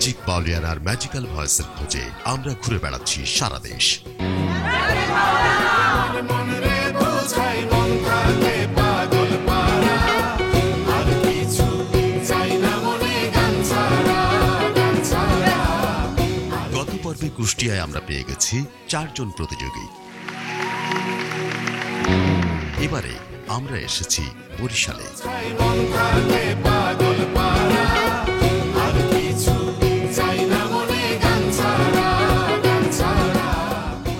Magic বাউলিয়ানার magical ভয়েসের খোঁজে আমরা ঘুরে বেড়াচ্ছি সারা দেশ। গত পর্বে কুষ্টিয়ায় আমরা পেয়ে গেছি 4 জন প্রতিযোগী। এবারে আমরা এসেছি বরিশালে।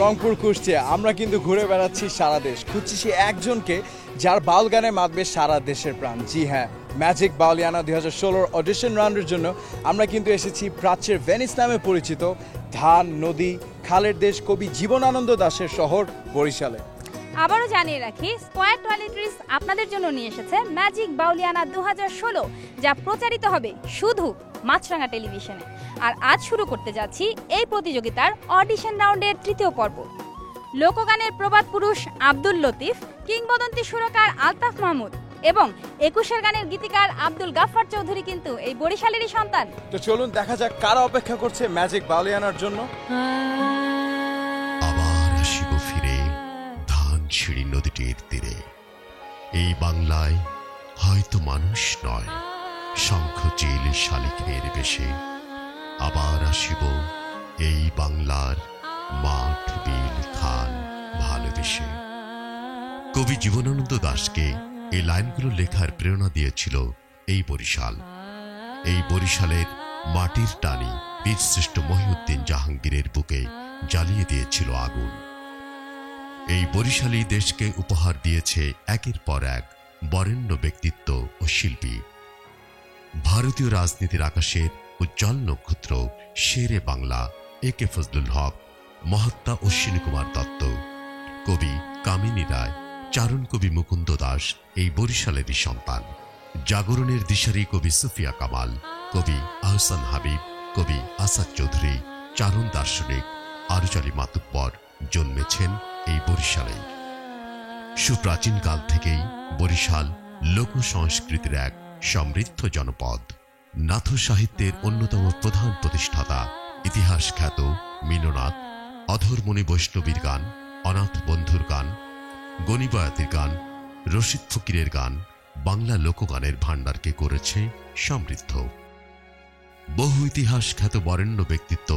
রংপুর, কুষ্টিয়া আমরা কিন্তু ঘুরে বেড়াচ্ছি সারা দেশ, খুঁজছি সে একজনকে যার বাউল গানে মাতবে সারা দেশের প্রাণ। জি হ্যাঁ, ম্যাজিক বাউলিয়ানা 2016 অডিশন রাউন্ডের জন্য আমরা কিন্তু এসেছি প্রাচ্যের ভেনিস নামে পরিচিত ধান, নদী, খালের দেশ কবি জীবনানন্দ দাশের শহর বরিশালে। আবারও জানিয়ে রাখি, স্কয়ার টয়লেট্রিজ আপনাদের জন্য নিয়ে এসেছে ম্যাজিক বাউলিয়ানা 2016, যা প্রচারিত হবে শুধু মাছরাঙা টেলিভিশনে। আর আজ শুরু করতে যাচ্ছি এই প্রতিযোগিতার অডিশন রাউন্ডের 3য় পর্ব। লোকগানের প্রবাদ পুরুষ আব্দুল লতিফ, কিংবদন্তি সুরকার আলতাফ মাহমুদ এবং 21 গানের গীতিকার আব্দুল গাফফার চৌধুরী কিন্তু এই বরিশালেরই সন্তান। তো চলুন দেখা যাক কারা অপেক্ষা করছে ম্যাজিক বাউলিয়ানার জন্য। আবার আসিব ফিরে ধানসিঁড়ি নদীটির তীরে, এই বাংলায় হয়তো মানুষ নয়, শঙ্খ চিল শালিকের বেশে। আবার আসিব এই বাংলার মাঠ বিল খাল ভালোবেসে। কবি জীবনানন্দ দাশকে এই লাইনগুলো লেখার প্রেরণা দিয়েছিল এই বরিশাল। এই বরিশালের মাটির টানি বীরশ্রেষ্ঠ মহিউদ্দিন জাহাঙ্গীরের বুকে জ্বালিয়ে দিয়েছিল আগুন। এই বরিশালী দেশকে উপহার দিয়েছে একের পর এক বরেণ্য ব্যক্তিত্ব ও শিল্পী। ভারতীয় রাজনীতির আকাশের উজ্জ্বল নক্ষত্র শেরে বাংলা একে ফজলুল হক, মহাত্মা অশ্বিনী কুমার দত্ত, কবি কামিনী রায়, চারণ কবি মুকুন্দ দাস এই বরিশালেরই সন্তান। জাগরণের দিশারি কবি সুফিয়া কামাল, কবি আহসান হাবিব, কবি আসাদ চৌধুরী, চারণ দার্শনিক আরুচালী মাতুব্বর জন্মেছেন এই বরিশালেই। সুপ্রাচীন কাল থেকেই বরিশাল লোক সংস্কৃতির এক সমৃদ্ধ জনপদ। নাথ সাহিত্যের অন্যতম প্রধান প্রতিষ্ঠাতা ইতিহাস খ্যাত মীননাথ, অধরমণি বৈষ্ণবীর গান, অনাথ বন্ধুর গান, গণিবয়াতির গান, রশিদ ফকিরের গান বাংলা লোকগানের ভাণ্ডারকে করেছে সমৃদ্ধ। বহু ইতিহাস খ্যাত বরেণ্য ব্যক্তিত্ব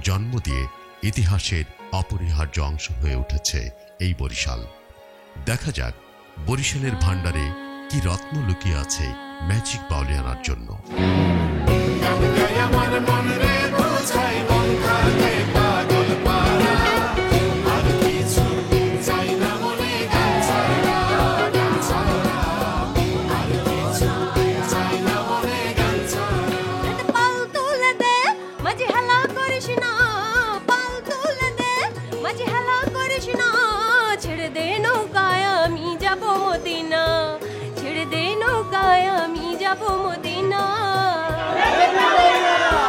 জন্ম দিয়ে ইতিহাসের অপরিহার্য অংশ হয়ে উঠেছে এই বরিশাল। দেখা যাক বরিশালের ভাণ্ডারে কি রত্ন লুকিয়ে আছে ম্যাজিক বাউলিয়ানার জন্য।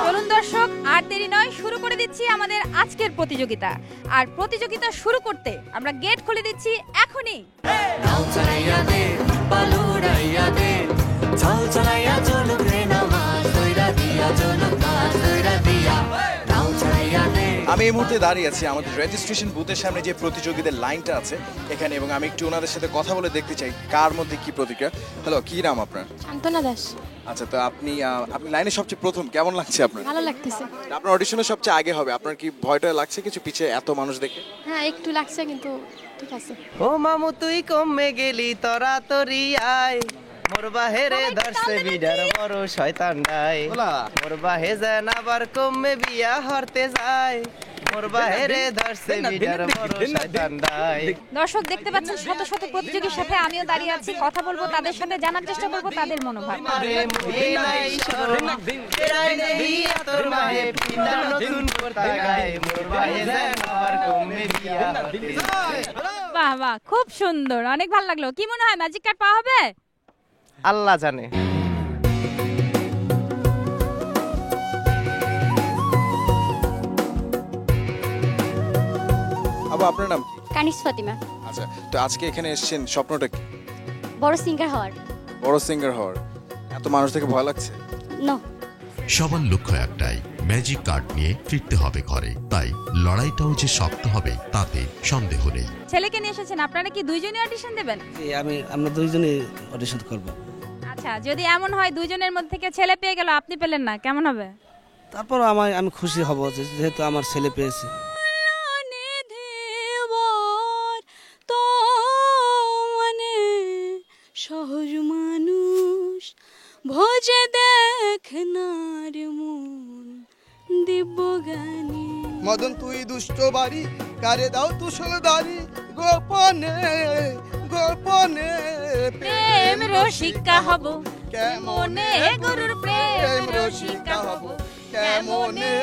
চলুন দর্শক, আর দেরি নয়, শুরু করে দিচ্ছি আমাদের আজকের প্রতিযোগিতা। আর প্রতিযোগিতা শুরু করতে আমরা গেট খুলে দিচ্ছি এখনই। আমি এই মুহূর্তে দাঁড়িয়ে আছি আমাদের রেজিস্ট্রেশন বুথের সামনে যে প্রতিযোগীদের লাইনটা আছে এখানে, এবং আমি একটু ওনাদের সাথে কথা বলে দেখতে চাই কার মধ্যে কি প্রতিক্রিয়া। হ্যালো, কি নাম আপনার? শান্তনা দাস। আচ্ছা, তো আপনি লাইনে সবচেয়ে প্রথম, কেমন লাগছে আপনার? ভালো লাগতেছে। আপনার অডিশনে সবচেয়ে আগে হবে, আপনার কি ভয়টা লাগছে কিছু পিছে এত মানুষ দেখে? হ্যাঁ, একটু লাগছে কিন্তু ঠিক আছে। ও মামু তুই কমে গেলি তোরা তোরি আয়, মোর বাহেরে ধরছে বিডার বড় শয়তান ডাই, মোর বাহে যেন আবার কমে বিয়া হরতে যায়, মোর বাহেরে ধরছে বিডার বড় শয়তান ডাই। দর্শক দেখতে পাচ্ছেন শত শত প্রতিযোগীর সাথে আমিও দাঁড়িয়ে আছি, কথা বলবো তাদের সাথে, জানার চেষ্টা করবো তাদের মনোভাব। তোর মাহে পিন্ডা নতুন করতে গায়, মোর বাহে যেন আবার কমে বিয়া হরতে যায়। বাহ বাহ, খুব সুন্দর, অনেক ভালো লাগলো। কি মনে হয় ম্যাজিক কার্ড পাওয়া হবে? আল্লাহ জানে। আবু, আপনার নাম কি? কানিস ফাতিমা। আচ্ছা, তো আজকে এখানে এসেছেন স্বপ্নটা কি? বড় সিঙ্গার হওয়ার। বড় সিঙ্গার হওয়ার। এত মানুষ থেকে ভয় লাগছে? নো। সবার লক্ষ্য একটাই, ম্যাজিক কার্ড নিয়ে ফিরতে হবে ঘরে। তাই লড়াইটাও যে শক্ত হবে তাতে সন্দেহ নেই। ছেলেকে নিয়ে এসেছেন, আপনারা কি দুইজনই অডিশন দেবেন? আমরা দুইজনই অডিশন করব। আচ্ছা, যদি এমন হয় দুইজনের মধ্যে থেকে ছেলে পেয়ে গেল, আপনি পেলেন না, কেমন হবে? তারপর আমি খুশি হব যেহেতু আমার ছেলে পেয়েছি। সহজ মানুষ ভোজে দেখনার মন দিব্য জ্ঞানী। মদন তুই দুষ্ট বাড়ি কারে দাও তুষল দাড়ি গোপনে গোপনে প্রেম রসিকা হব কেমনে, গুরুর প্রেম রসিকা হব কেমনে।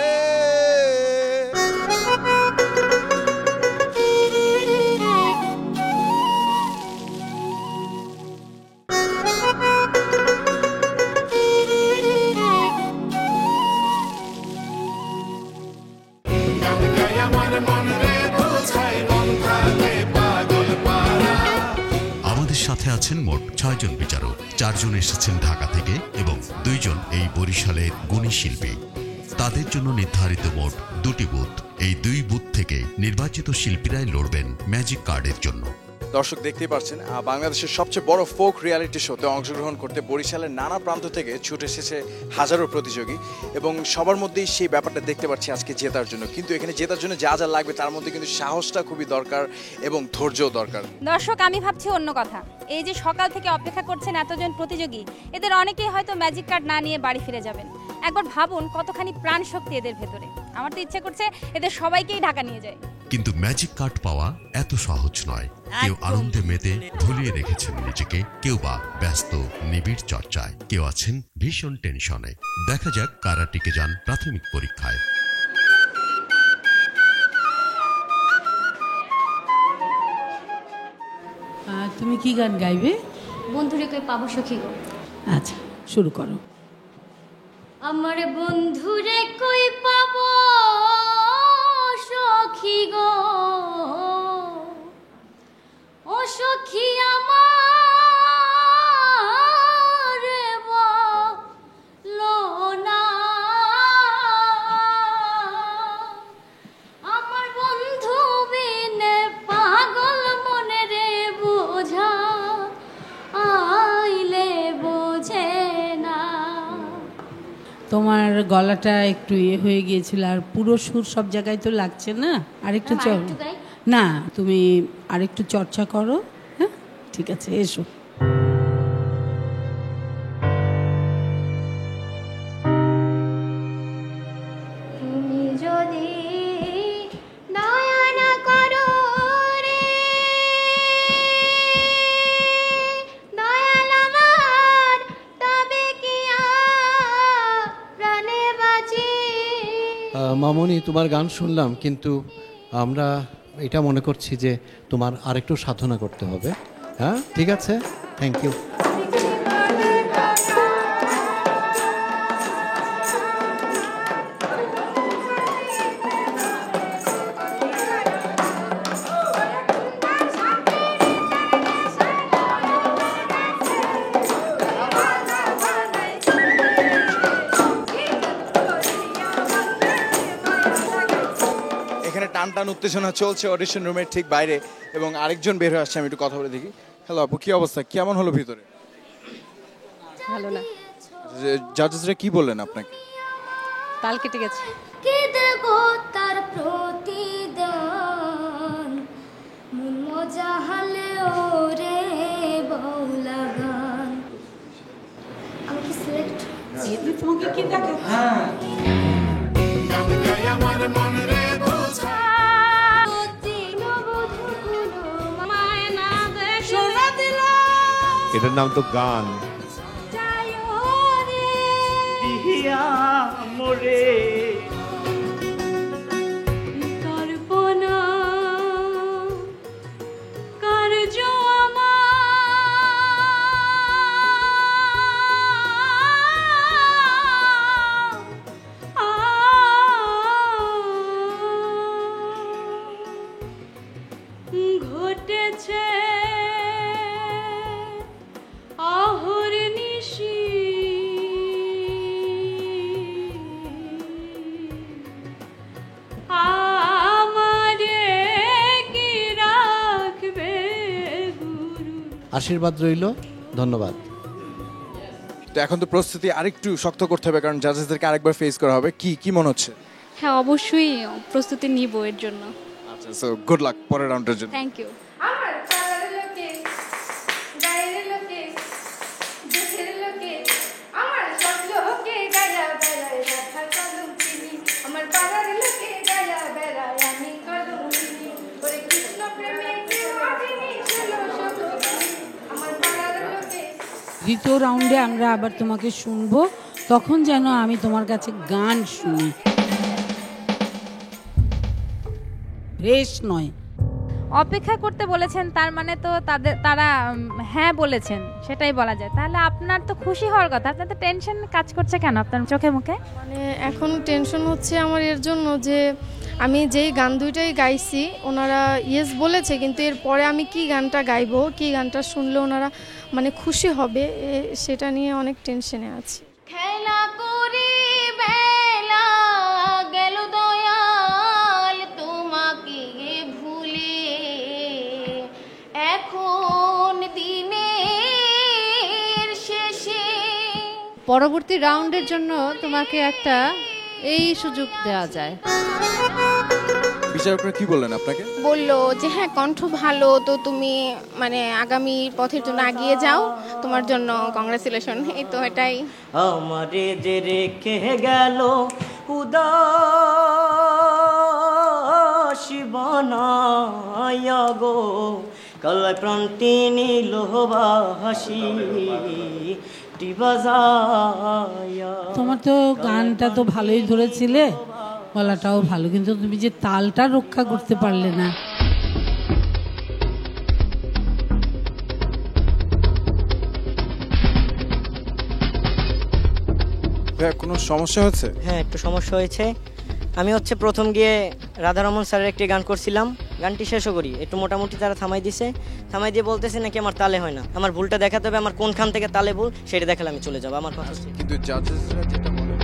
আমাদের সাথে আছেন মোট 6 জন বিচারক। 4 জন এসেছেন ঢাকা থেকে এবং 2 জন এই বরিশালের গুণী শিল্পী। তাদের জন্য নির্ধারিত মোট 2টি বুথ। এই 2 বুথ থেকে নির্বাচিত শিল্পীরাই লড়বেন ম্যাজিক কার্ডের জন্য। দর্শক দেখতেই পাচ্ছেন বাংলাদেশের সবচেয়ে বড় ফোক রিয়ালিটি শোতে অংশগ্রহণ করতে বরিশালের নানা প্রান্ত থেকে ছুটে এসেছে হাজারো প্রতিযোগী এবং সবার মধ্যেই সেই ব্যাপারটা দেখতে পাচ্ছি আজকে জেতার জন্য। কিন্তু এখানে জেতার জন্য যা যা লাগবে তার মধ্যে কিন্তু সাহসটা খুবই দরকার এবং ধৈর্যও দরকার। দর্শক, আমি ভাবছি অন্য কথা। এই যে সকাল থেকে অপেক্ষা করছেন এতজন প্রতিযোগী, এদের অনেকেই হয়তো ম্যাজিক কার্ড না নিয়ে বাড়ি ফিরে যাবেন। একবার ভাবুন কতখানি প্রাণ শক্তি এদের ভেতরে। আমার তো ইচ্ছে করছে এদের সবাইকেই ঢাকা নিয়ে যায়। কিন্তু ম্যাজিক কার্ড পাওয়া এত সহজ নয়। কেউ আনন্দে মেতে ভুলিয়ে রেখেছেন নিজেকে, কেউ বা ব্যস্ত নিবিড় চর্চায়, কেউ আছেন ভীষণ টেনশনে। দেখা যাক কারা টিকে যান প্রাথমিক পরীক্ষায়। তুমি কি গান গাইবে? বন্ধুরে কই পাবো সখী গো। আচ্ছা, শুরু করো। আমার বন্ধুরে কই পাবো সখী গো, ও সখী আমার বলো না। আমার বন্ধু বিনে পাগল মনে রে বোঝা আইলে বোঝে না। তোমার গলাটা একটু হয়ে গিয়েছিল, আর পুরো সুর সব জায়গায় তো লাগছে না। আরেকটু না, তুমি আরেকটু চর্চা করো। হ্যাঁ, ঠিক আছে, এসো। তুমি যদি দয়া না করো রে দয়াল আমার, তবে কি আর প্রাণে বাঁচি। মামনি, তোমার গান শুনলাম, কিন্তু আমরা এটা মনে করছি যে তোমার আরেকটু সাধনা করতে হবে। হ্যাঁ, ঠিক আছে, থ্যাংক ইউ। টান টান উত্তেজনা চলছে অডিশন রুমের ঠিক বাইরে এবং আরেকজন বের হয়ে আসছে। আমি একটু কথা বলে দেখি। হ্যালো আপু, কি অবস্থা? কেমন হলো ভিতরে? ভালো না, জাজেসরা কি বললেন আপনাকে? তাল কেটে গেছে। কে দেব তার প্রতিদান, মন মজা হলে ওরে বাউলা গান। আমি কি সিলেক্ট? তোমাকে কি দেখো? এটার নাম তো গান। ঘটেছে অহর্নিশি আশীর্বাদ রইল। ধন্যবাদ। তো এখন তো প্রস্তুতি আরেকটু শক্ত করতে হবে, কারণ জাজেসদেরকে আরেকবার ফেস করা হবে। কি মনে হচ্ছে? হ্যাঁ, অবশ্যই প্রস্তুতি নিব এর জন্য। আচ্ছা, সো গুড লাক পরের রাউন্ডের জন্য। Thank you. আমার পাড়ার লোকে, বাইরের লোকে, দেশের লোকে, আমার সব লোকে গায়া বেড়ায় রাখা কলম চিনি। আমার পাড়ার লোকে গায়া বেড়ায় আমি কলম চিনি। ওরে কৃষ্ণ প্রেমে কেউ আসেনি, ষোলো সখী। আমার পাড়ার লোকে। দ্বিতীয় রাউন্ডে আমরা আবার তোমাকে শুনবো, তখন যেন আমি তোমার কাছে গান শুনি, রেশ নয়। অপেক্ষা করতে বলেছেন, তার মানে তো তারা হ্যাঁ বলেছেন, সেটাই বলা যায়। তাহলে আপনার তো খুশি হওয়ার কথা, আপনার তো টেনশন কাজ করছে কেন আপনার চোখে মুখে? মানে এখন টেনশন হচ্ছে আমার এর জন্য যে আমি যেই গান দুইটাই গাইছি ওনারা ইয়েস বলেছে, কিন্তু এরপরে আমি কি গানটা গাইবো, কি গানটা শুনলে ওনারা মানে খুশি হবে, সেটা নিয়ে অনেক টেনশনে আছি। খেলা করে বেলা গেল দয়াল তোমাকে ভুলে, এখন দিনের শেষে। পরবর্তী রাউন্ডের জন্য তোমাকে একটা এই সুযোগ দেওয়া যায়। বিচারকরা কি বললেন আপনাকে? বললো যে হ্যাঁ, কণ্ঠ ভালো, তো তুমি মানে আগামী পথের জন্য এগিয়ে যাও, তোমার জন্য কংগ্রেচুলেশন। এই তো এটাই। আমারে যে রেখে গেল উদাসী বানায়া গো, কালায় প্রান্তি নীল হাসি বাজায়া। তোমার তো গানটা তো ভালোই ধরেছিলে, গলাটাও ভালো, কিন্তু তুমি যে তালটা রক্ষা করতে পারলে না। কোনো সমস্যা হচ্ছে? হ্যাঁ, একটু সমস্যা হয়েছে। আমি প্রথম গিয়ে রাধারমন স্যারের একটি গান করছিলাম, গানটি শেষও করি, একটু মোটামুটি তারা থামাই দিয়ে বলতেছে নাকি আমার তালে হয় না। আমার ভুলটা দেখাতে হবে, আমার কোনখান থেকে তালে ভুল সেটা দেখালে আমি চলে যাবো। আমার কথা হচ্ছে কিন্তু জাজেসরা যেটা বলে,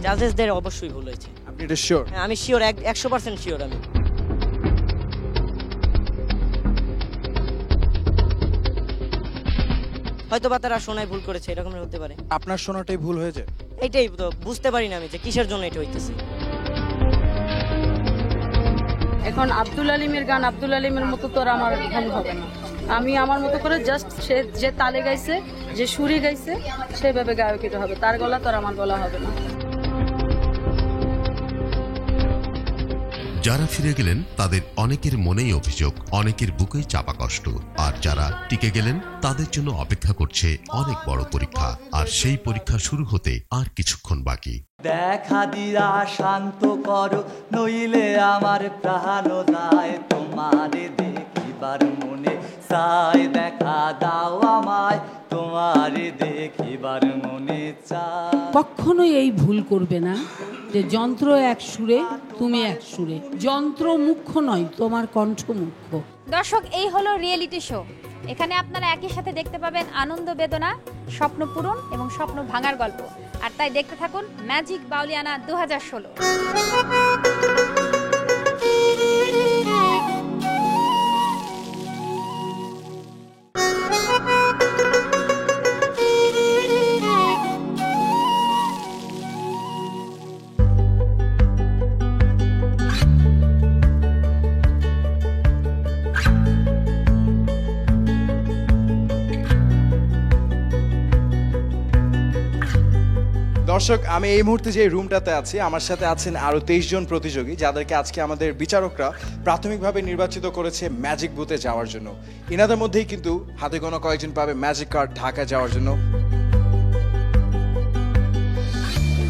জাজেসদের অবশ্যই ভুল হয়েছে। আপনি এটা শিওর? হ্যাঁ, আমি শিওর, 100% শিওর। আমি হয়তো বা তারা শোনায় ভুল করেছে, এরকম হতে পারে। আপনার শোনাটাই ভুল হয়েছে? এইটাই তো বুঝতে পারি না আমি যে কিসের জন্য এটা হইতেছে। এখন আব্দুল আলিমের গান আব্দুল আলিমের মতো তো আমার গান হবে না। আমি আমার মতো করে জাস্ট সে যে তালে গাইছে, যে সুরে গাইছে, সেভাবে গায়কিটা হবে। তার গলা তো আর আমার গলা হবে না। যারা ফিরে গেলেন তাদের অনেকের মনেই অভিযোগ, অনেকের বুকেই চাপা কষ্ট। আর যারা টিকে গেলেন তাদের জন্য অপেক্ষা করছে অনেক বড় পরীক্ষা। আর সেই পরীক্ষা শুরু হতে আর কিছুক্ষণ বাকি। দেখা দিয়া শান্ত করো, নইলে আমার প্রাণ যায়, তোমারে দেখিবার মনে চায়। দেখা দাও আমায়, তোমারে দেখিবার মনে চায়। কখনোই এই ভুল করবে না যে যন্ত্র এক সুরে, তুমি এক সুরে। যন্ত্র মুখ্য নয়, তোমার কণ্ঠ মুখ্য। দর্শক, এই হলো রিয়েলিটি শো। এখানে আপনারা একই সাথে দেখতে পাবেন আনন্দ, বেদনা, স্বপ্ন পূরণ এবং স্বপ্ন ভাঙার গল্প। আর তাই দেখতে থাকুন ম্যাজিক বাউলিয়ানা 2016। দর্শক, আমি এই মুহূর্তে যে রুমটাতে আছি, আমার সাথে আছেন আরো 23 জন প্রতিযোগী, যাদেরকে আজকে আমাদের বিচারকরা প্রাথমিকভাবে নির্বাচিত করেছে ম্যাজিক বুথে যাওয়ার জন্য। ইনাদের মধ্যেই কিন্তু হাতে গোনা কয়েকজন পাবে ম্যাজিক কার্ড ঢাকা যাওয়ার জন্য।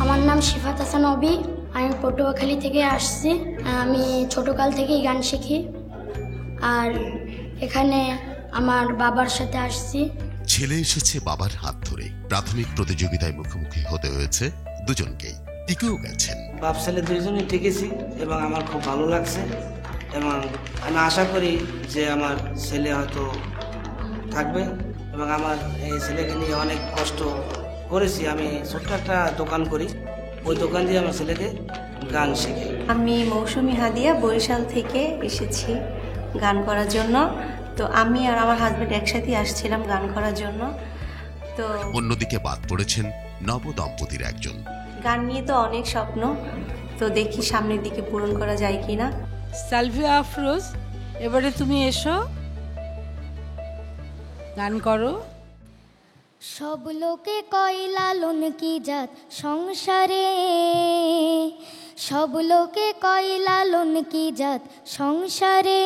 আমার নাম শিফাত হাসান অবি, আমি পটুয়াখালী থেকে আসছি। আমি ছোটকাল থেকেই গান শিখি, আর এখানে আমার বাবার সাথে আসছি। ছেলে এসেছে বাবার হাত ধরে। প্রাথমিক প্রতিযোগিতায় মুখোমুখি হতে হয়েছে দুজনকেই, টিকেও গেছেন। বাপ ছেলে দুইজনই টিকেছি এবং আমার খুব ভালো লাগছে, এবং আমি আশা করি যে আমার ছেলে হয়তো থাকবে। এবং আমার এই ছেলেকে নিয়ে অনেক কষ্ট করেছি। আমি ছোট্ট একটা দোকান করি, ওই দোকান দিয়ে আমার ছেলেকে গান শিখি। আমি মৌসুমী হাদিয়া, বরিশাল থেকে এসেছি গান করার জন্য। তো আমি আর আমার হাজব্যান্ড একসাথে আসছিলাম গান করার জন্য। তো অন্যদিকে বাদ পড়েছেন নবদম্পতির একজন। গান নিয়ে তো অনেক স্বপ্ন, তো দেখি সামনের দিকে পূরণ করা যায় কিনা। সালভিয়া আফরোজ, এবারে তুমি এসো, গান করো। সব লোকে কয় লালন কি জাত সংসারে, সব লোকে কয় লালন কি জাত সংসারে,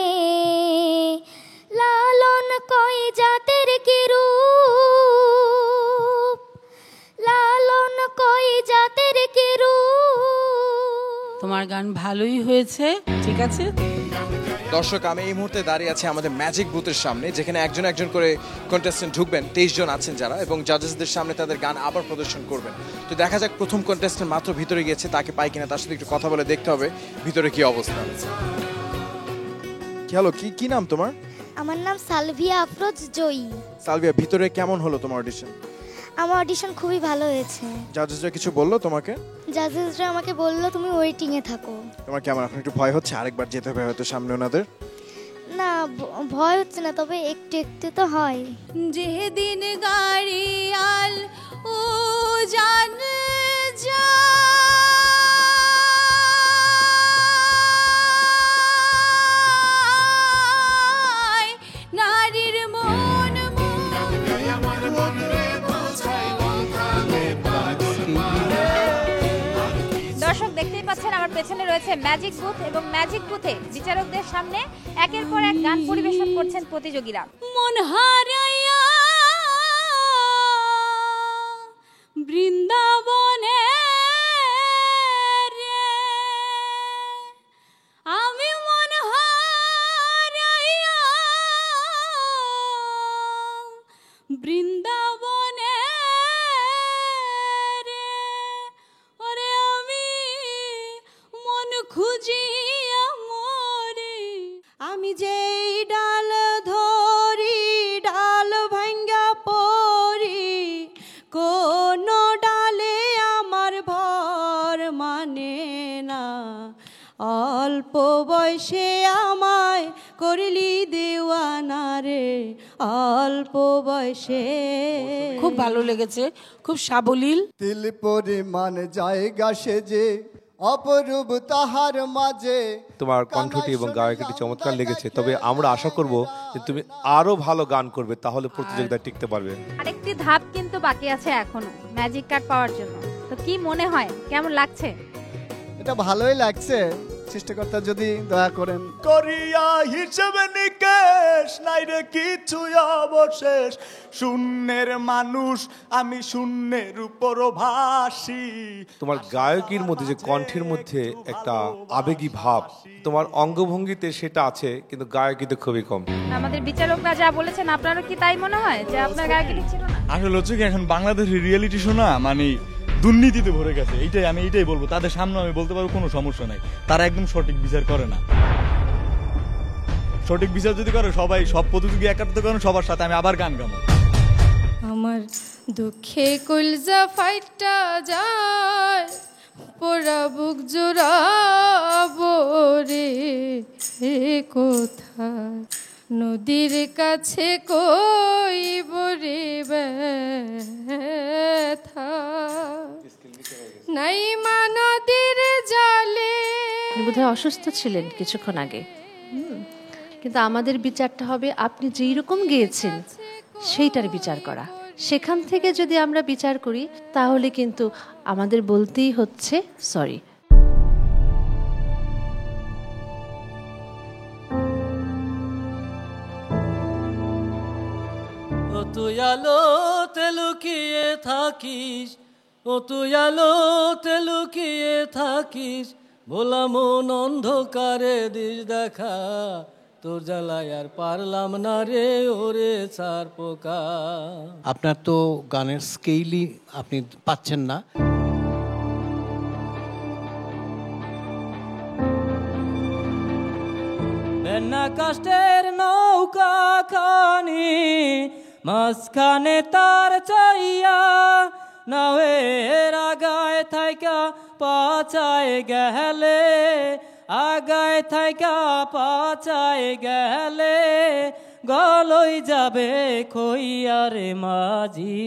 লালন কয় জাতের কি রূপ, লালন কয় জাতের কি রূপ। তোমার গান ভালোই হয়েছে, ঠিক আছে। দর্শক, আমি এই মুহূর্তে দাঁড়িয়ে আছি আমাদের ম্যাজিক বুথের সামনে, যেখানে একজন একজন করে কন্টেস্টেন্ট ঢুকবেন। 23 জন আছেন যারা, এবং জাজেসদের সামনে তাদের গান আবার প্রদর্শন করবেন। তো দেখা যাক প্রথম কন্টেস্টেন্ট মাত্র ভিতরে গিয়েছে, তাকে পাই কিনা, তার সাথে একটু কথা বলে দেখতে হবে ভিতরে কি অবস্থা। হ্যালো, কি নাম তোমার? আমার নাম সালভিয়া আফরোজ জয়ী। সালভিয়া, ভিতরে কেমন হলো তোমার অডিশন? আমার অডিশন খুবই ভালো হয়েছে। জাজেসরা কিছু বললো তোমাকে? জাজেসরা আমাকে বললো তুমি ওয়েটিং এ থাকো। তোমার কেমন এখন একটু ভয় হচ্ছে? আরেকবার যেতে হবে হয়তো সামনে ওনাদের। না, ভয় হচ্ছে না, তবে একটু একটু তো হয়। যেদিন গাড়িয়াল ও জান যা নারীর মন দর্শক দেখতেই পাচ্ছেন আমার পেছনে রয়েছে ম্যাজিক বুথ, এবং ম্যাজিক বুথে বিচারকদের সামনে একের পর এক গান পরিবেশন করছেন প্রতিযোগীরা। মন হারাইয়া বৃন্দাবনে রে, আমি মন হারাইয়া বৃন্দাবনে রে, ওরে আমি মন খুঁজিয়া মরে, আমি যেই ডাল ধরি ডাল ভাঙ্গা পড়ি, কোন ডালে আমার ভর মানে না, অল্প বয়সে আমায় করলি দেওয়ানা রে, অল্প বয়সে। খুব ভালো লেগেছে, খুব সাবলীল। তিল পরিমাণ জায়গা সেজে অপরূপ তাহার মাঝে। তোমার কণ্ঠটি এবং গায়কটি চমৎকার লেগেছে, তবে আমরা আশা করব যে তুমি আরো ভালো গান করবে, তাহলে প্রতিযোগিতায় টিকতে পারবে। আরেকটি ধাপ কিন্তু বাকি আছে এখনো ম্যাজিক কার্ড পাওয়ার জন্য। তো কি মনে হয়, কেমন লাগছে? এটা ভালোই লাগছে, সৃষ্টিকর্তা যদি দয়া করেন। করিয়া হিসেবে নিকেশ নাই রে কিছু অবশেষ, শূন্যের মানুষ আমি, শূন্যের উপর ভাসি। তোমার গায়কির মধ্যে যে কণ্ঠের মধ্যে একটা আবেগী ভাব, তোমার অঙ্গভঙ্গিতে সেটা আছে, কিন্তু গায়কিতে খুবই কম। আমাদের বিচারকরা যা বলেছেন, আপনারও কি তাই মনে হয় যে আপনার গায়কি ছিল না? আসলে হচ্ছে কি, এখন বাংলাদেশের রিয়েলিটি শো না মানে দুর্নীতিতে ভরে গেছে। আমি এইটাই বলবো, তাদের সামনে আমি বলতে পারবো কোনো সমস্যা নাই, তারা একদম সঠিক বিচার করে না। সঠিক বিচার যদি করে, সবাই সব প্রতিযোগী একাত্র করেন সবার সাথে, আমি আবার গান গাবো। আমার দুঃখে কলজা ফাইটা যায়, পোড়া বুক জোড়াবো রে, কোথায় নদীর কাছে কইব রে ব্যথা, নাই মা নদীর জালে। বোধহয় অসুস্থ ছিলেন কিছুক্ষণ আগে, কিন্তু আমাদের বিচারটা হবে আপনি যেই রকম গেয়েছেন সেইটার বিচার করা। সেখান থেকে যদি আমরা বিচার করি, তাহলে কিন্তু আমাদের বলতেই হচ্ছে সরি। ও তুই আলোতে লুকিয়ে থাকিস, ও তুই আলোতে লুকিয়ে থাকিস, ভোলা মন অন্ধকারে দিস দেখা, তোর জ্বালায় আর পারলাম না রে ওরে ছাড় পোকা। আপনার তো গানের স্কেলই আপনি পাচ্ছেন না। বেন্না কাষ্টের নৌকা খানি মাঝখানে তার চাইয়া, নাওয়ের আগায় থাইকা পাচায় গেলে, আগায় থাইকা পাচায় গেলে, গলই যাবে কইয়ারে মাঝি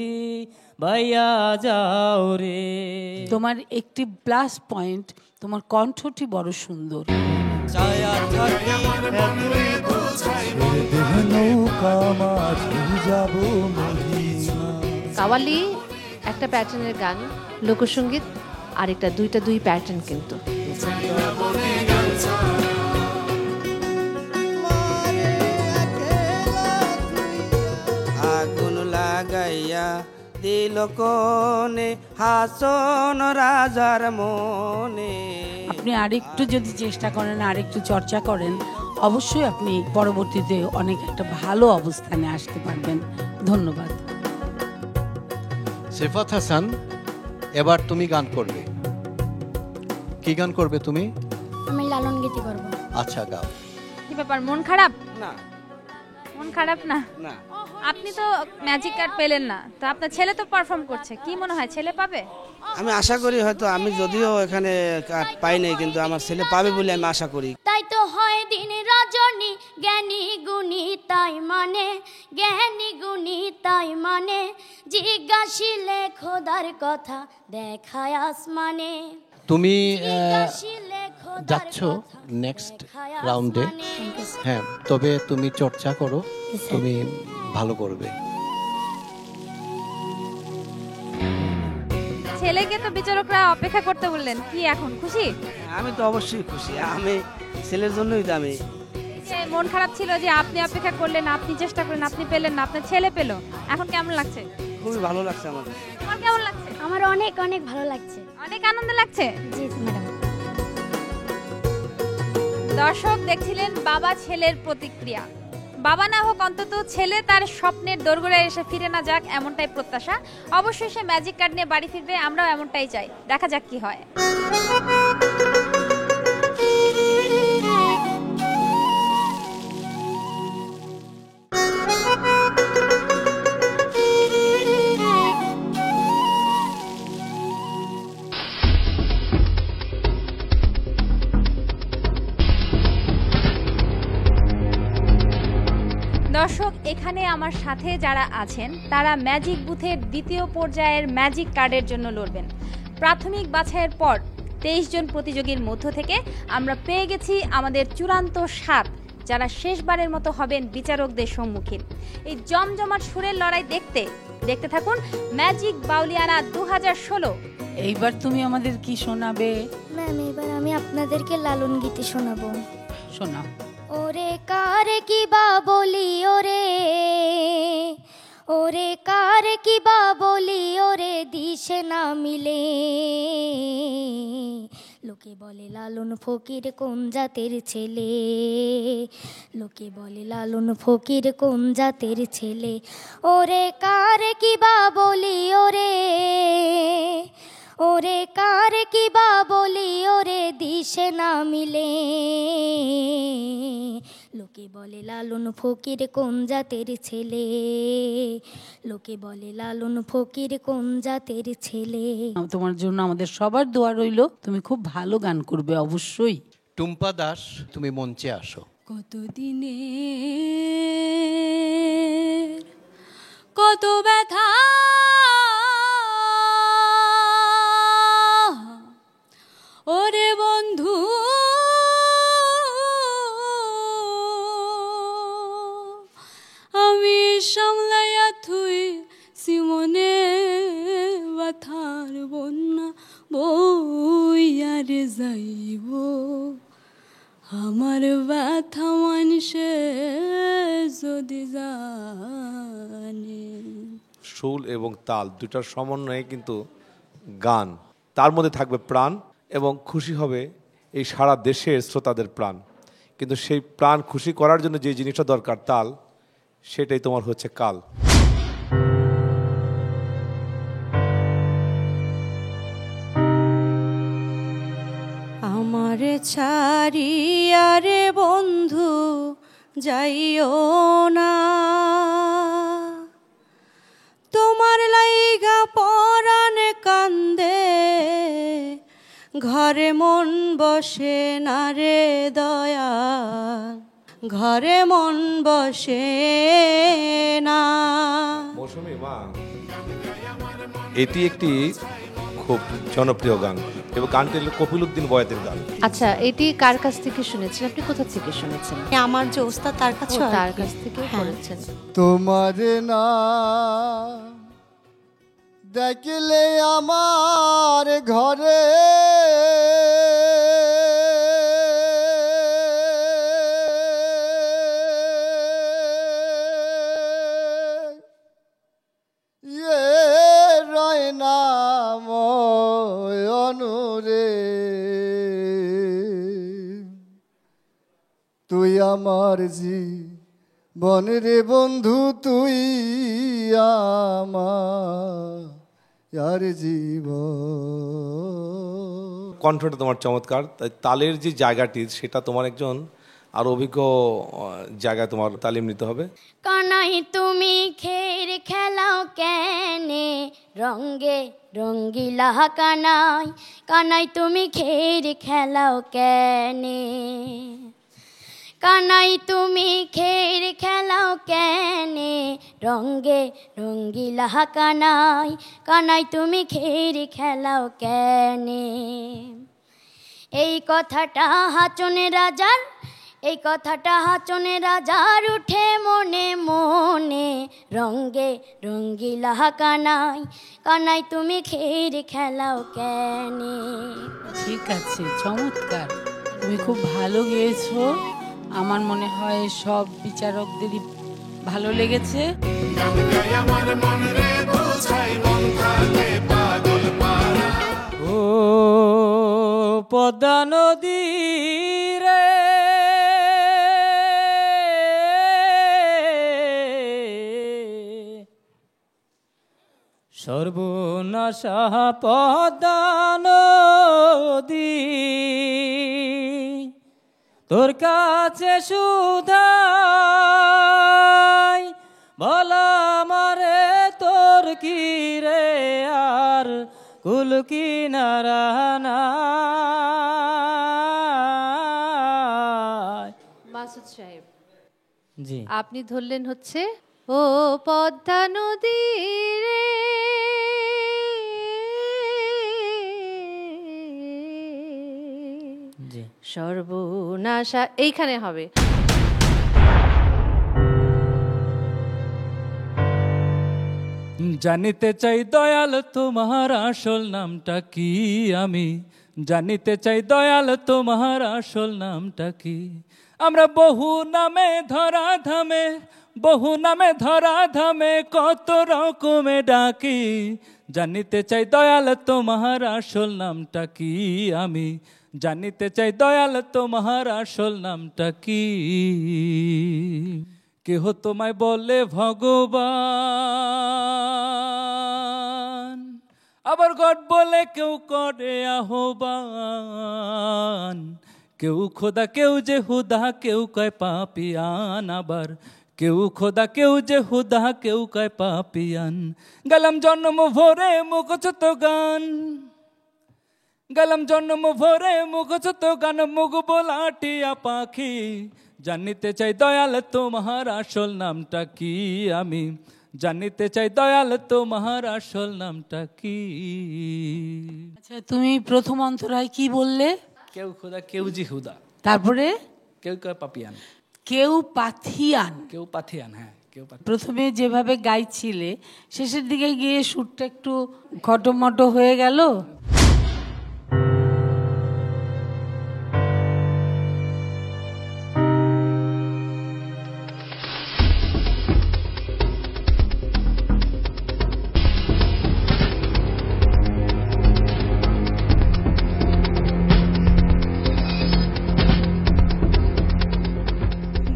ভাইয়া যাও রে। তোমার একটি প্লাস পয়েন্ট, তোমার কণ্ঠটি বড় সুন্দর। ছায়া থাকি নৌকা মাঝি যাব মদিনা। কাওয়ালি একটা প্যাটার্নের গান, লোকসঙ্গীত আরেকটা, দুই প্যাটার্ন কিন্তু। আগুন লাগাইয়া দিল কোনে হাসন রাজার মনে। আপনি আরেকটু যদি চেষ্টা করেন, আরেকটু চর্চা করেন, অবশ্যই আপনি পরবর্তীতে অনেক একটা ভালো অবস্থানে আসতে পারবেন। ধন্যবাদ। সিফাত হাসান, এবার তুমি গান করবে। কি গান করবে তুমি? আমি লালন গীতি করব। আচ্ছা, গাও। কি ব্যাপার, মন খারাপ? না, মন খারাপ না। না, আপনি তো ম্যাজিক কার্ড পেলেন না, তো আপনার ছেলে তো পারফর্ম করছে, কি মনে হয় ছেলে পাবে? আমি আশা করি হয়তো, আমি যদিও এখানে কার্ড পাই নাই, কিন্তু আমার ছেলে পাবে বলে আমি আশা করি। তাই তো হয় দিন রজনী জ্ঞানী গুণী তাই মানে, জ্ঞানী গুণী তাই মানে, জিজ্ঞাসিলে খোদার কথা দেখায় আসমানে। তুমি যাচ্ছ নেক্সট রাউন্ডে। হ্যাঁ, তবে তুমি চর্চা করো, তুমি ভালো করবে। ছেলেকে তো বিচারকরা অপেক্ষা করতে বললেন, কি এখন খুশি? আমি তো অবশ্যই খুশি, আমি ছেলের জন্যই তো আমি। যে মন খারাপ ছিল যে আপনি অপেক্ষা করলেন, আপনি চেষ্টা করলেন, আপনি পেলেন না, আপনার ছেলে পেল, এখন কেমন লাগছে? খুবই ভালো লাগছে আমার। তোমার কেমন লাগছে? আমার অনেক অনেক ভালো লাগছে। অনেক আনন্দ লাগছে। জি ম্যাডাম। দর্শক দেখছিলেন বাবা ছেলের প্রতিক্রিয়া। বাবা না হোক, অন্তত ছেলে তার স্বপ্নের দোরগোড়ায় এসে ফিরে না যাক, এমনটাই প্রত্যাশা। অবশ্যই সে ম্যাজিক কার্ড নিয়ে বাড়ি ফিরবে, আমরাও এমনটাই চাই। দেখা যাক কি হয়। দর্শক, এখানে আমার সাথে যারা আছেন তারা ম্যাজিক বুথের দ্বিতীয় পর্যায়ের ম্যাজিক কার্ডের জন্য লড়বেন। প্রাথমিক বাছাইয়ের পর 23 জন প্রতিযোগীর মধ্য থেকে আমরা পেয়ে গেছি আমাদের চূড়ান্ত 7, যারা শেষবারের মতো হবেন বিচারকদের সম্মুখীন। এই জমজমাট সুরের লড়াই দেখতে দেখতে থাকুন ম্যাজিক বাউলিয়ানা 2016। এইবার তুমি আমাদের কি শোনাবে? ম্যাম, এবার আমি আপনাদেরকে লালন গীতি শোনাবো। শোনাও। ওরে কারে কি বা বলি ওরে, ওরে কারে কি বা বলি ওরে, দিশে না মিলে। লোকে বলে লালন ফকির কোন জাতের ছেলে, লোকে বলে লালন ফকির কোন জাতের ছেলে। ওরে কারে কি বা বলি ওরে, ওরে কারে কি বা বলি ওরে, দিশে না মিলে। লোকে বলে লালন ফকির কোন জাতের ছেলে, লোকে বলে লালন ফকির কোন জাতের ছেলে। তোমার জন্য আমাদের সবার দোয়া রইল, তুমি খুব ভালো গান করবে অবশ্যই। টুম্পা দাস, তুমি মঞ্চে আসো। কতদিনে কত ব্যথা, ওরে বন্ধু আমি সামলাইয়া থুই সিমনে, ব্যথার বন্যা বইয়ারে যাইব, আমার ব্যথা মানুষে যদি জানে। সুর এবং তাল দুটার সমন্বয়ে কিন্তু গান, তার মধ্যে থাকবে প্রাণ, এবং খুশি হবে এই সারা দেশের শ্রোতাদের প্রাণ। কিন্তু সেই প্রাণ খুশি করার জন্য যে জিনিসটা দরকার, তাল, সেটাই তোমার হচ্ছে কাল। আমারে ছাড়িয়া রে বন্ধু যাইও না, তোমার লাইগা পরাণ কান্দে, ঘরে মন বসে না রে দয়া, ঘরে মন বসে না। মৌসুমী মা, এটি একটি খুব জনপ্রিয় গান এবং গানটি হলো কপিল উদ্দিন বয়াতের গান। আচ্ছা, এটি কার কাছ থেকে শুনেছেন আপনি? কোথা থেকে শুনেছেন? আমার যে ওস্তাদ তার কাছে, তার কাছ থেকে শুনেছেন। তোমার না দেখলে আমার ঘরে রয় না ময়নুরে, তুই আমার জীবন রে বন্ধু, তুই আমার জীবন। কণ্ঠটা তোমার চমৎকার, তাই তালের যে জায়গাটি সেটা তোমার একজন আর অভিজ্ঞ জায়গায় তোমার তালিম নিতে হবে। কানাই তুমি খের খেলাও কেনে রঙ্গে রঙ্গিলা কানাই, কানাই তুমি খের খেলাও কেনে, কানাই তুমি খের খেলাও কেনে রঙ্গে রঙ্গিলা কানাই, কানাই তুমি খের খেলাও কেনে। এই কথাটা হাচনে রাজার, এই কথাটা হাচনে রাজার উঠে মনে মনে রঙ্গে রঙ্গিলা কানাই, কানাই তুমি খের খেলাও কেনে। ঠিক আছে, চমৎকার, তুমি খুব ভালো গেয়েছো। আমার মনে হয় সব বিচারকদেরই ভালো লেগেছে। ও পদ্মা নদী রে সর্বনাশা পদ্মা নদী, তোর কাছে সুধাই বলা মারে তোর কি রে আর কুল কিনারা নাই। মাসুদ সাহেব, জি, আপনি ধরলেন হচ্ছে ও পদ্মা নদী রে সর্বনাশা, এইখানে হবে। জানিতে চাই দয়াল তোমার আসল নামটা কি, আমি জানিতে চাই দয়াল তোমার আসল নামটা কি। আমরা বহু নামে ধরা ধামে, বহু নামে ধরা ধামে কত রকমে ডাকি, জানিতে চাই দয়াল তোমার আসল নামটা কি, আমি জানিতে চাই দয়াল তোমার আসল নামটা কি। কেহ তোমায় বলে ভগবান, আবার গড বলে কেউ করে আহ্বান, কেউ খোদা কেউ যে হুদা কেউ কয় পাপিয়ান, আবার কেউ খোদা কেউ যে হুদা কেউ কয় পাপিয়ান। গেলাম জন্ম ভরে মুখছত গান, গেলাম জন্ম ভরে মুখছত গান, মুখ বোলাটিয়া পাখি, জানিতে চাই দয়াল তোমার আসল নামটা কি, আমি জানিতে চাই দয়াল তোমার আসল নামটা কি। আচ্ছা, তুমি প্রথম অন্তরায় কি বললে? কেউ খোদা কেউ জি হুদা, তারপরে কেউ কয় পাপিয়ান, কেউ পাথিয়ান, কেউ পাথিয়ান। হ্যাঁ, কেউ প্রথমে যেভাবে গাইছিলে শেষের দিকে গিয়ে সুরটা একটু খটোমটো হয়ে গেল।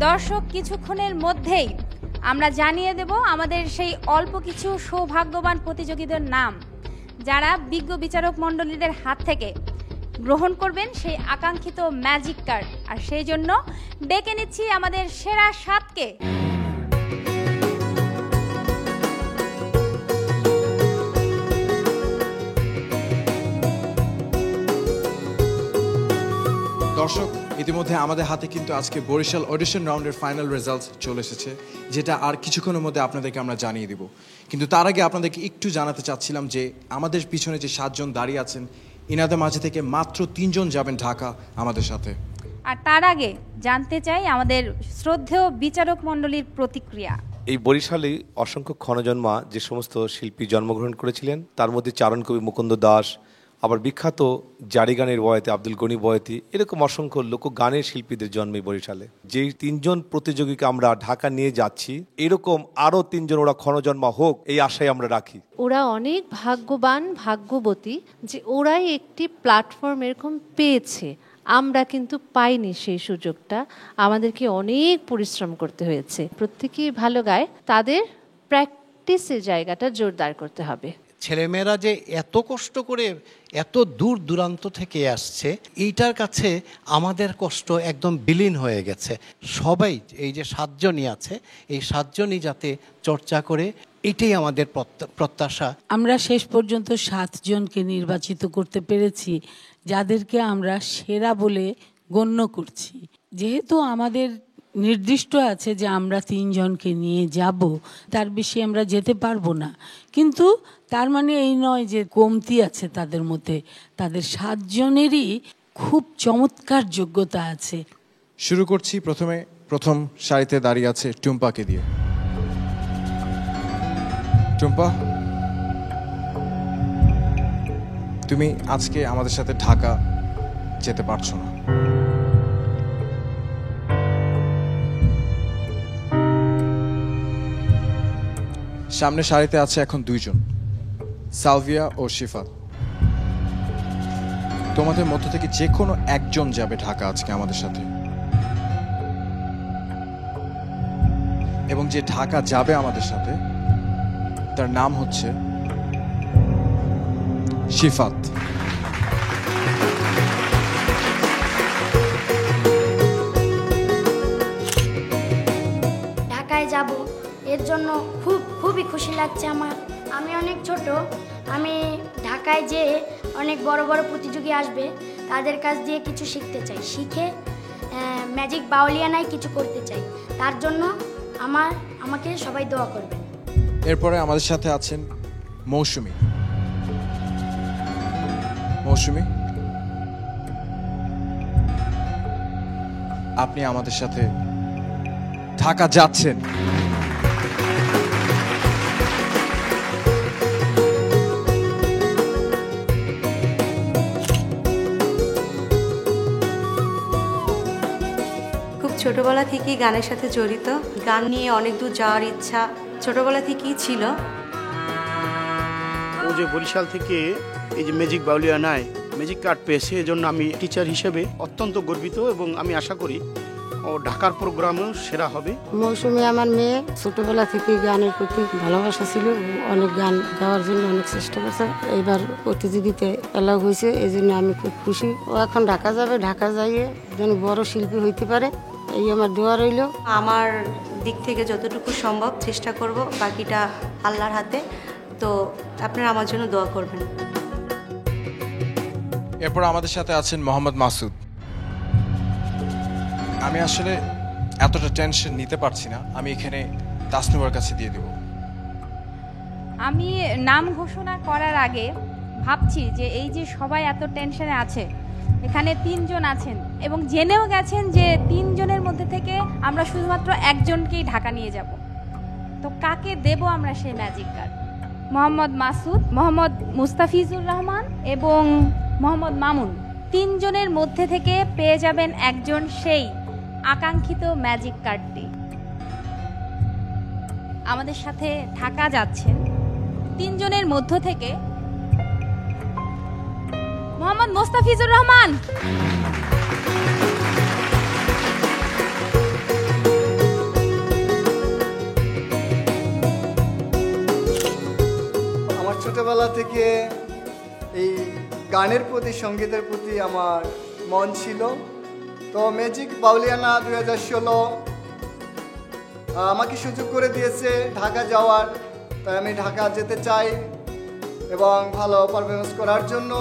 দর্শক, কিছুক্ষণের মধ্যেই আমরা জানিয়ে দেব আমাদের সেই অল্প কিছু সৌভাগ্যবান প্রতিযোগীদের নাম, যারা বিজ্ঞ বিচারক মণ্ডলীদের হাত থেকে গ্রহণ করবেন সেই আকাঙ্ক্ষিত ম্যাজিক কার্ড। আর সেই জন্য ডেকে নিচ্ছি আমাদের সেরা 7কে। দর্শক, ইতিমধ্যে আমাদের হাতে কিন্তু আজকে বরিশাল অডিশন রাউন্ডের ফাইনাল রেজাল্ট চলে এসেছে, যেটা আর কিছুক্ষণের মধ্যে আপনাদেরকে আমরা জানিয়ে দিব। কিন্তু তার আগে আপনাদেরকে একটু জানাতে চাচ্ছিলাম যে আমাদের পিছনে যে 7 জন দাঁড়িয়ে আছেন, ইনাদের মাঝে থেকে মাত্র 3 জন যাবেন ঢাকা আমাদের সাথে। আর তার আগে জানতে চাই আমাদের শ্রদ্ধেয় বিচারক মণ্ডলীর প্রতিক্রিয়া। এই বরিশালে অসংখ্য ক্ষণজন্মা যে সমস্ত শিল্পী জন্মগ্রহণ করেছিলেন, তার মধ্যে চারণকবি মুকুন্দ দাস, আবার বিখ্যাত জারি গানের বয়াতি আব্দুল গনি বয়াতি, এরকম অসংখ্য লোকগানের শিল্পীদের জন্মে বরিশালে। যেই 3 জন প্রতিযোগীকে আমরা ঢাকা নিয়ে যাচ্ছি, এরকম আরও 3 জন ওরা ক্ষণজন্মা হোক, এই আশায় আমরা রাখি। ওরা অনেক ভাগ্যবান, ভাগ্যবতী যে ওরাই একটি প্ল্যাটফর্ম এরকম পেয়েছে। আমরা কিন্তু পাইনি সেই সুযোগটা, আমাদেরকে অনেক পরিশ্রম করতে হয়েছে। প্রত্যেকেই ভালো গায়, তাদের প্র্যাকটিসের জায়গাটা জোরদার করতে হবে। ছেলেমেয়েরা যে এত কষ্ট করে এত দূর দূরান্ত থেকে আসছে, এইটার কাছে আমাদের কষ্ট একদম বিলীন হয়ে গেছে। সবাই এই যে 7 জনই আছে, এই 7 জনই যাতে চর্চা করে, এটাই আমাদের প্রত্যাশা। আমরা শেষ পর্যন্ত 7 জনকে নির্বাচিত করতে পেরেছি, যাদেরকে আমরা সেরা বলে গণ্য করছি। যেহেতু আমাদের নির্দিষ্ট আছে যে আমরা 3 জনকে নিয়ে যাব, তার বেশি আমরা যেতে পারবো না, কিন্তু তার মানে এই নয় যে কমতি আছে তাদের মধ্যে। তাদের 7 জনেরই খুব চমৎকার যোগ্যতা আছে। শুরু করছি প্রথম সারিতে দাঁড়িয়ে আছে টুম্পাকে দিয়ে। টুম্পা, তুমি আজকে আমাদের সাথে ঢাকা যেতে পারছো না। সামনে সারিতে আছে এখন 2 জন, সালভিয়া ও শিফাত। তোমাদের মধ্য থেকে যে কোনো একজন যাবে ঢাকা আজকে আমাদের সাথে, এবং যে ঢাকা যাবে আমাদের সাথে তার নাম হচ্ছে শিফাত। ঢাকায় যাব, এর জন্য খুবই খুশি লাগছে আমার। আমি অনেক ছোট, আমি ঢাকায় যেয়ে অনেক বড় বড় প্রতিযোগী আসবে, তাদের কাছ দিয়ে কিছু শিখতে চাই, শিখে ম্যাজিক বাউলিয়ানায় কিছু করতে চাই। তার জন্য আমাকে সবাই দোয়া করবেন। এরপরে আমাদের সাথে আছেন মৌসুমী। মৌসুমী, আপনি আমাদের সাথে ঢাকা যাচ্ছেন। ছোটবেলা থেকেই গানের সাথে জড়িত, গান নিয়ে অনেক দূর যাওয়ার ইচ্ছা ছোটবেলা থেকেই ছিল। ও যে বরিশাল থেকে এই যে ম্যাজিক বাউলিয়ানায় ম্যাজিক কার্ড পেয়েছে, এজন্য আমি টিচার হিসেবে অত্যন্ত গর্বিত, এবং আমি আশা করি ও ঢাকার প্রোগ্রামেও সেরা হবে। মৌসুমী আমার মেয়ে, ছোটবেলা থেকে গানের প্রতি ভালোবাসা ছিল, অনেক গান গাওয়ার জন্য অনেক চেষ্টা করছে। এবার প্রতিযোগিতায় এলাও হয়েছে, এই জন্য আমি খুব খুশি। ও এখন ঢাকা যাবে, ঢাকা যাইয়ে যেন বড় শিল্পী হইতে পারে, এই আমার দোয়া রইল। আমার দিক থেকে যতটুকু সম্ভব চেষ্টা করব, বাকিটা আল্লাহর হাতে। তো আপনারা আমার জন্য দোয়া করবেন। এরপর আমাদের সাথে আছেন মোহাম্মদ মাসুদ। আমি আসলে এতটা টেনশন নিতে পারছি না, আমি এখানে তাসনুবার কাছে দিয়ে দেব। আমি নাম ঘোষণা করার আগে ভাবছি যে এই যে সবাই এত টেনশনে আছে, এখানে 3 জন আছেন এবং জেনেও গেছেন যে 3 জনের মধ্যে থেকে আমরা শুধুমাত্র একজনকেই ঢাকা নিয়ে যাব। তো কাকে দেব আমরা সেই ম্যাজিক কার্ড? মোহাম্মদ মাসুদ, মোহাম্মদ মুস্তাফিজুর রহমান এবং মোহাম্মদ মামুন, 3 জনের মধ্যে থেকে পেয়ে যাবেন একজন সেই আকাঙ্ক্ষিত ম্যাজিক কার্ডটি। আমাদের সাথে ঢাকা যাচ্ছেন 3 জনের মধ্য থেকে মোহাম্মদ মুস্তাফিজুর রহমান। আমার ছোটবেলা থেকে এই গানের প্রতি, সঙ্গীতের প্রতি আমার মন ছিল। তো ম্যাজিক বাউলিয়ানা 2016 আমাকে সুযোগ করে দিয়েছে ঢাকা যাওয়ার, তাই আমি ঢাকা যেতে চাই এবং ভালো পারফরমেন্স করার জন্য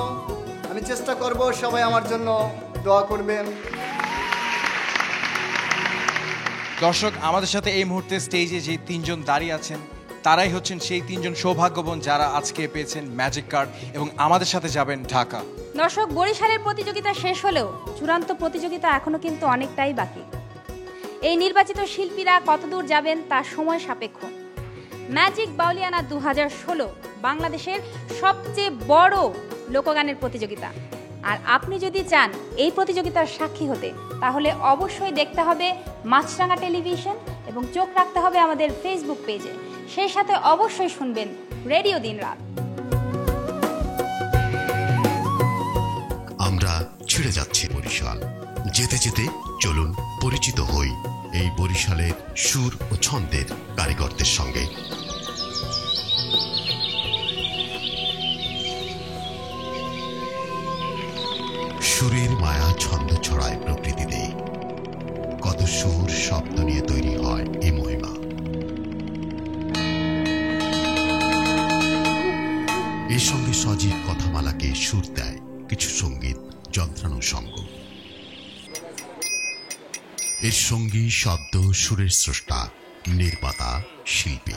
আমি চেষ্টা করব। সবাই আমার জন্য দোয়া করবেন। দর্শক, আমাদের সাথে এই মুহূর্তে স্টেজে যে তিনজন দাঁড়িয়ে আছেন তারাই হচ্ছেন সেই তিনজন সৌভাগ্যবান যারা আজকে পেয়েছেন ম্যাজিক কার্ড এবং আমাদের সাথে যাবেন ঢাকা। দর্শক, বরিশালের প্রতিযোগিতা শেষ হলেও চূড়ান্ত প্রতিযোগিতা এখনো কিন্তু অনেকটাই বাকি। এই নির্বাচিত শিল্পীরা কতদূর যাবেন তা সময় সাপেক্ষ। ম্যাজিক বাউলিয়ানা 2016 বাংলাদেশের সবচেয়ে বড় লোকগানের প্রতিযোগিতা। আর আপনি যদি চান এই প্রতিযোগিতার সাক্ষী হতে, তাহলে অবশ্যই দেখতে হবে মাছরাঙা টেলিভিশন এবং চোখ রাখতে হবে আমাদের ফেসবুক পেজে। সেই সাথে অবশ্যই শুনবেন রেডিও দিনরাত। আমরা ছেড়ে যাচ্ছি বরিশাল। যেতে যেতে চলুন পরিচিত হই এই বরিশালের সুর ও ছন্দের কারিগরদের সঙ্গে। সুরের মায়া ছন্দ ছড়ায় প্রকৃতিতে, কত সুর শব্দ নিয়ে তৈরি হয় এই মহিমা। এর সঙ্গে সজীব কথামালাকে সুর দেয় কিছু সঙ্গীত যন্ত্রানুষঙ্গ। এর সঙ্গী শব্দ সুরের স্রষ্টা, নির্মাতা, শিল্পী।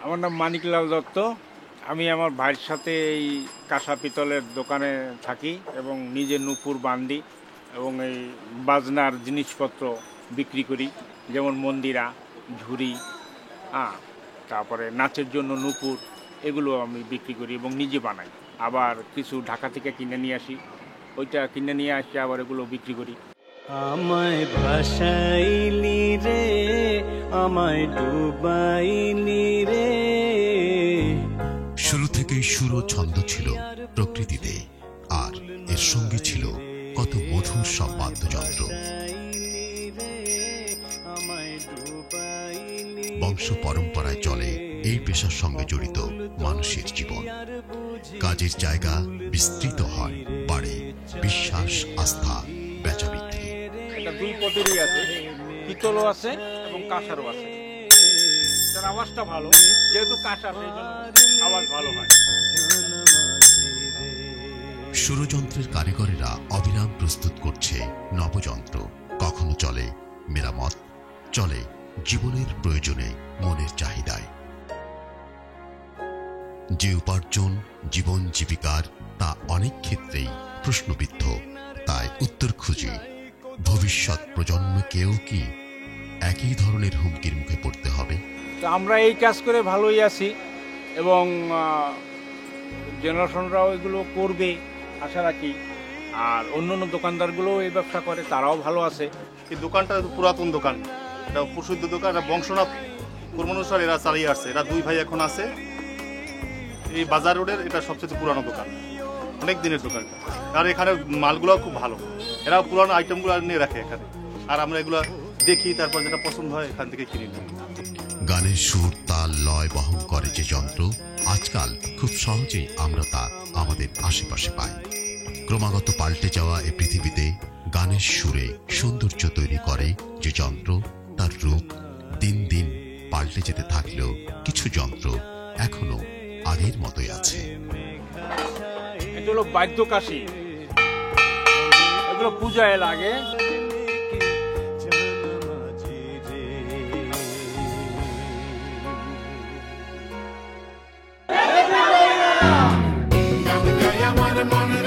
আমার নাম মানিকলাল দত্ত। আমি আমার ভাইয়ের সাথে এই কাঁসা পিতলের দোকানে থাকি এবং নিজে নূপুর বান্ধি এবং এই বাজনার জিনিসপত্র বিক্রি করি, যেমন মন্দিরা, ঝুড়ি, তারপরে নাচের জন্য নূপুর, এগুলো আমি বিক্রি করি এবং নিজে বানাই। আবার কিছু ঢাকা থেকে কিনে নিয়ে আসি, ওইটা কিনে নিয়ে আসি আবার এগুলো বিক্রি করি। আমায় ভাসাইলি রে, আমায় ডুবাইলি রে। শুরু থেকেই সুর ও ছন্দ ছিল প্রকৃতিতে, আর এর সঙ্গে ছিল কত মধুর সব বাদ্যযন্ত্র। বংশ পরম্পরায় চলে এই পেশার সঙ্গে জড়িত মানুষের জীবন। কাজের জায়গা বিস্তৃত হয়, বাড়ে বিশ্বাস, আস্থা, বেচা বিক্রি। এটা দুই পদেরই আছে, পিতলও আছে এবং কাঁসারও আছে। তার আওয়াজটা ভালো, যেহেতু কাঁসা সেই জন্য আওয়াজ ভালো হয়। সুরযন্ত্রের কারিগরেরা অবিরাম প্রস্তুত করছে নবযন্ত্র। কখনো চলে মেরামত, চলে জীবনের প্রয়োজনে, মনের চাহিদায়। যে উপার্জন জীবন জীবিকার, তা অনেক ক্ষেত্রেই প্রশ্নবিদ্ধ। তাই উত্তর খুঁজি ভবিষ্যৎ প্রজন্মকেও কি একই ধরনের হুমকির মুখে পড়তে হবে? তো আমরা এই কাজ করে ভালোই আছি এবং জেনারেশনরাও এগুলো করবে আশা রাখি। আর অন্য দোকানদারগুলোও এই ব্যবসা করে, তারাও ভালো আছে। এই দোকানটা পুরাতন দোকান, এটা প্রসিদ্ধ দোকান, এটা বংশনাথ কর্মানুসার এরা চালিয়ে আসছে। এরা দুই ভাই এখন আছে। এই বাজার রোডের এটা সবচেয়ে পুরানো দোকান, অনেক দিনের দোকান। আর এখানে মালগুলো খুব ভালো, এরা পুরানো আইটেমগুলো নিয়ে রাখে এখানে। আর আমরা এগুলো দেখি, তারপর যেটা পছন্দ হয় এখান থেকে কিনে নিই। গানের সুর, তাল, লয় বহন করে যে যন্ত্র, আজকাল খুব সহজেই আমরা তা আমাদের আশেপাশে পাই। ক্রমাগত পাল্টে যাওয়া এই পৃথিবীতে গানের সুরে সৌন্দর্য তৈরি করে যে যন্ত্র, তার রূপ দিন দিন পাল্টে যেতে থাকলেও কিছু যন্ত্র এখনো আগের মতোই আছে। এটা হলো বাদ্যকাশি, এগুলো পূজায় লাগে। আমার মনে